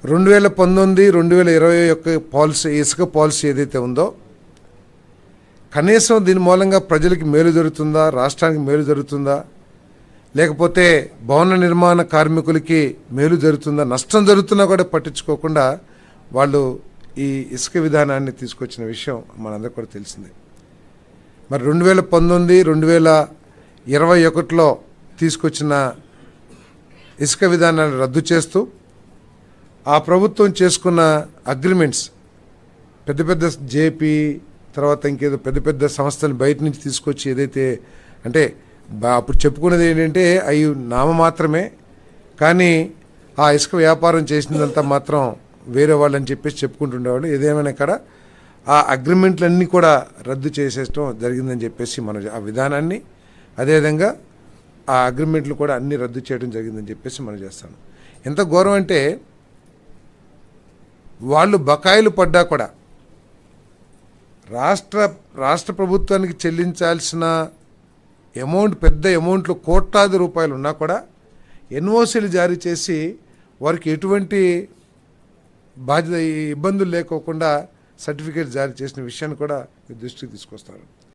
2019, 2020 యొక్క పాలసీ, ఇసుక పాలసీ ఏదైతే ఉందో, కనీసం దీని మూలంగా ప్రజలకి మేలు జరుగుతుందా, రాష్ట్రానికి మేలు జరుగుతుందా, లేకపోతే భవన నిర్మాణ కార్మికులకి మేలు జరుగుతుందా, నష్టం జరుగుతున్నా కూడా పట్టించుకోకుండా వాళ్ళు ఈ ఇసుక విధానాన్ని తీసుకొచ్చిన విషయం మనందరికీ కూడా తెలిసిందే. మరి 2019, 2021లో తీసుకొచ్చిన ఇసుక విధానాన్ని రద్దు చేస్తూ ఆ ప్రభుత్వం చేసుకున్న అగ్రిమెంట్స్, పెద్ద పెద్ద జేపీ తర్వాత ఇంకేదో పెద్ద పెద్ద సంస్థలు బయట నుంచి తీసుకొచ్చి ఏదైతే అంటే అప్పుడు చెప్పుకునేది ఏంటంటే అవి నామ మాత్రమే, కానీ ఆ ఇసుక వ్యాపారం చేసినంత మాత్రం వేరే వాళ్ళని చెప్పేసి చెప్పుకుంటుండేవాళ్ళు. ఏదేమైనా ఇక్కడ ఆ అగ్రిమెంట్లన్నీ కూడా రద్దు చేసేయడం జరిగిందని చెప్పేసి మనం ఆ విధానాన్ని, అదేవిధంగా ఆ అగ్రిమెంట్లు కూడా అన్నీ రద్దు చేయడం జరిగిందని చెప్పేసి మనం చేస్తాను. ఎంత ఘోరం అంటే వాళ్ళు బకాయిలు పడ్డా కూడా రాష్ట్ర ప్రభుత్వానికి చెల్లించాల్సిన అమౌంట్, పెద్ద అమౌంట్లు కోట్లాది రూపాయలు ఉన్నా కూడా ఎన్ఓసీలు జారీ చేసి వారికి ఎటువంటి బాధ్యత ఇబ్బందులు లేకోకుండా సర్టిఫికేట్ జారీ చేసిన విషయాన్ని కూడా దృష్టికి తీసుకొస్తారు.